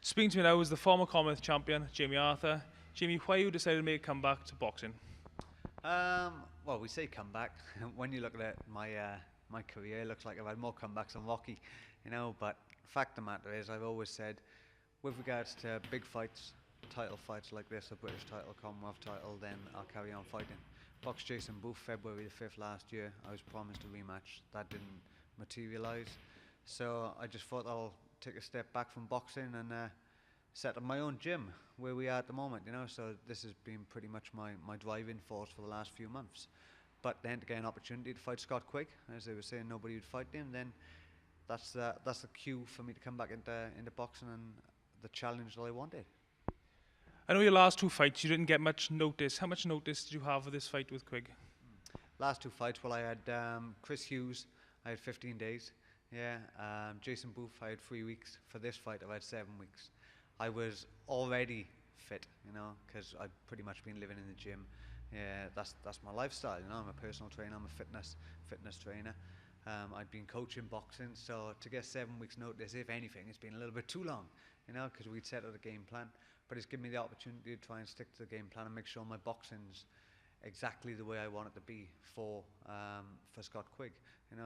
Speaking to me now is the former Commonwealth champion, Jamie Arthur. Jamie, why you decided to make a comeback to boxing? Well, we say comeback. When you look at it, my career, it looks like I've had more comebacks than Rocky, But fact of the matter is, I've always said, with regards to big fights, title fights like this, a British title, Commonwealth title, then I'll carry on fighting. Boxed Jason Booth February the 5th last year. I was promised a rematch. That didn't materialise. So I just thought I'll take a step back from boxing and set up my own gym where we are at the moment, So this has been pretty much my driving force for the last few months. But then to get an opportunity to fight Scott Quigg, as they were saying nobody would fight him, then that's the cue for me to come back into boxing and the challenge that I wanted. I know your last two fights, you didn't get much notice. How much notice did you have for this fight with Quigg? Last two fights, well, I had Chris Hughes, I had 15 days. Jason Booth, I had 3 weeks. For this fight, I've had 7 weeks. I was already fit, because I've pretty much been living in the gym. Yeah, that's my lifestyle, I'm a personal trainer, I'm a fitness trainer. I'd been coaching boxing, so to get 7 weeks notice, if anything, it's been a little bit too long, because we'd set out a game plan. But it's given me the opportunity to try and stick to the game plan and make sure my boxing's exactly the way I want it to be for Scott Quigg,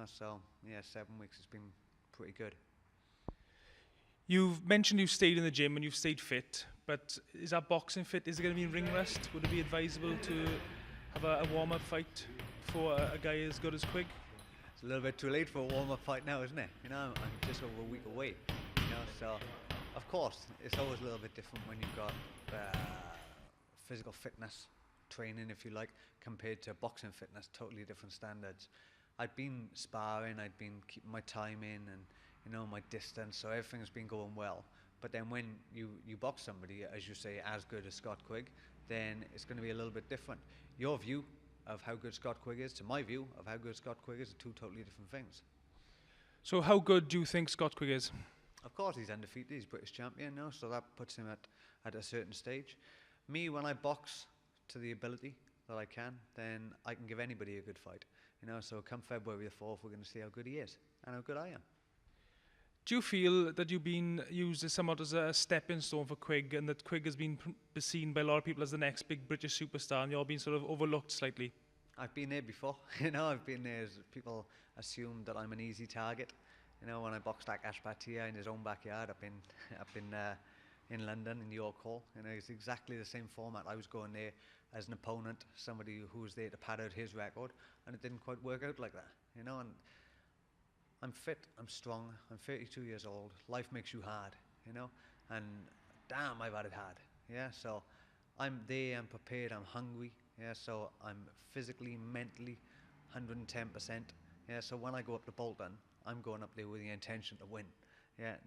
So yeah, 7 weeks has been pretty good. You've mentioned you've stayed in the gym and you've stayed fit, but is that boxing fit? Is it going to be in ring rest? Would it be advisable to have a warm-up fight for a guy as good as Quigg? It's a little bit too late for a warm-up fight now, isn't it? I'm just over a week away, So of course it's always a little bit different when you've got physical fitness training, if you like, compared to boxing fitness. Totally different standards. I'd been sparring, I'd been keeping my time in, and my distance, so everything's been going well. But then when you box somebody, as you say, as good as Scott Quigg, then it's going to be a little bit different. Your view of how good Scott Quigg is to my view of how good Scott Quigg is are two totally different things. So how good do you think Scott Quigg is? Of course, he's undefeated, he's British champion now, so that puts him at a certain stage. Me, when I box to the ability that I can, then I can give anybody a good fight. So come February the 4th, we're going to see how good he is and how good I am. Do you feel that you've been used as somewhat as a stepping stone for Quigg, and that Quigg has been seen by a lot of people as the next big British superstar, and you're being sort of overlooked slightly? I've been there before. I've been there. People assume that I'm an easy target. When I boxed Akash Bhatia in his own backyard up in London, in York Hall, it's exactly the same format. I was going there as an opponent, somebody who was there to pad out his record, and it didn't quite work out like that. And I'm fit, I'm strong, I'm 32 years old, life makes you hard, and damn, I've had it hard, so I'm there, I'm prepared, I'm hungry, so I'm physically, mentally, 110%, so when I go up to Bolton, I'm going up there with the intention to win,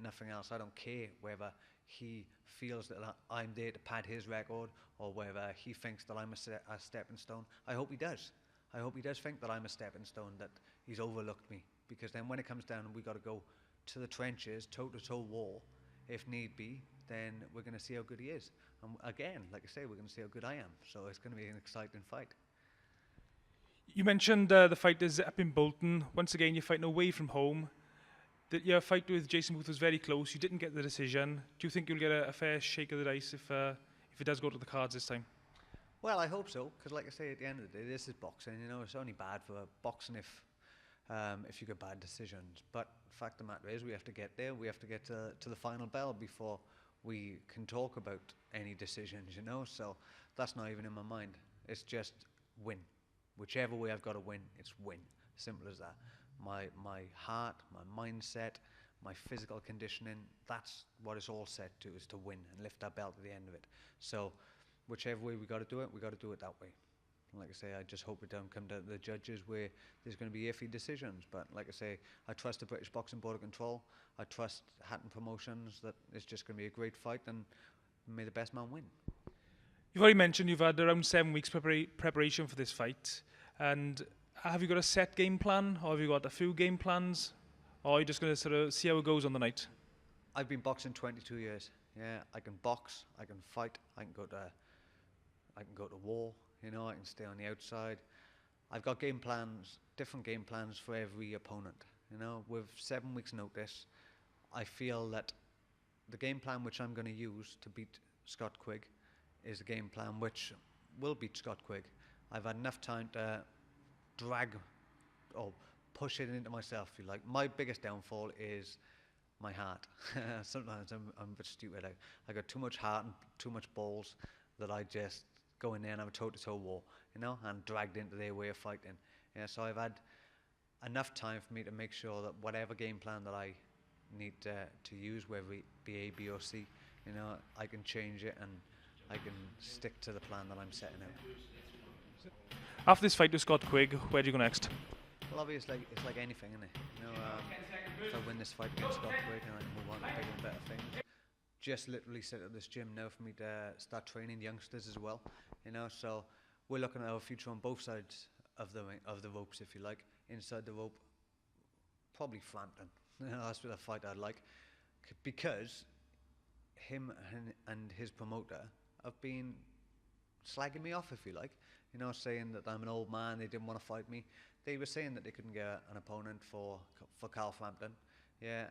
nothing else. I don't care whether he feels that I'm there to pad his record, or whether he thinks that I'm a stepping stone. I hope he does. I hope he does think that I'm a stepping stone, that he's overlooked me. Because then when it comes down and we got to go to the trenches, toe-to-toe war, if need be, then we're going to see how good he is. And again, like I say, we're going to see how good I am. So it's going to be an exciting fight. You mentioned the fight is up in Bolton. Once again, you're fighting away from home. Your fight with Jason Booth was very close. You didn't get the decision. Do you think you'll get a fair shake of the dice if it does go to the cards this time? Well, I hope so, because like I say, at the end of the day, this is boxing. It's only bad for boxing if you get bad decisions. But the fact of the matter is, we have to get there. We have to get to the final bell before we can talk about any decisions, So that's not even in my mind. It's just win. Whichever way I've got to win, it's win. Simple as that. My heart, my mindset, my physical conditioning, that's what it's all set to, is to win and lift that belt at the end of it. So whichever way we got to do it, we got to do it that way. Like I say, I just hope it don't come down to the judges where there's going to be iffy decisions. But like I say, I trust the British Boxing Board of Control. I trust Hatton Promotions that it's just going to be a great fight, and may the best man win. You've already mentioned you've had around 7 weeks preparation for this fight. And have you got a set game plan, or have you got a few game plans? Or are you just going to sort of see how it goes on the night? I've been boxing 22 years. I can box, I can fight, I can go to war. I can stay on the outside. I've got game plans, different game plans for every opponent. With 7 weeks notice, I feel that the game plan which I'm going to use to beat Scott Quigg is a game plan which will beat Scott Quigg. I've had enough time to drag or push it into myself, if you like. My biggest downfall is my heart. Sometimes I'm a bit stupid. I got too much heart and too much balls that I just go in there and have a toe-to-toe war, you know, and dragged into their way of fighting. Yeah, so I've had enough time for me to make sure that whatever game plan that I need to use, whether it be A, B or C, you know, I can change it and I can stick to the plan that I'm setting out. After this fight with Scott Quigg, where do you go next? Well, obviously, it's like anything, isn't it? You know, if I win this fight against Scott Quigg and I can move on to bigger and better things. Just literally set up this gym now for me to start training youngsters as well. You know, so we're looking at our future on both sides of the ropes, if you like. Inside the rope, probably Frampton. You know, that's the fight I'd like, because him and his promoter have been slagging me off, if you like. You know, saying that I'm an old man, they didn't want to fight me. They were saying that they couldn't get an opponent for Carl Frampton. Yeah,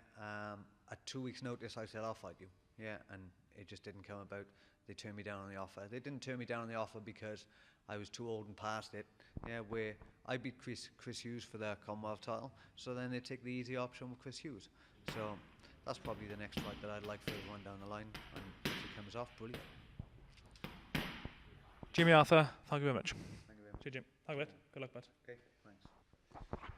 at 2 weeks' notice, I said, I'll fight you. Yeah, and it just didn't come about. They turned me down on the offer. They didn't turn me down on the offer because I was too old and past it. Yeah, where I beat Chris Hughes for the Commonwealth title, so then they take the easy option with Chris Hughes. So that's probably the next fight that I'd like for everyone down the line, and if it comes off, brilliant. Jimmy Arthur, thank you very much. Thank you very much. See you, Jim. Thank you, mate. Good luck, bud. Okay, thanks.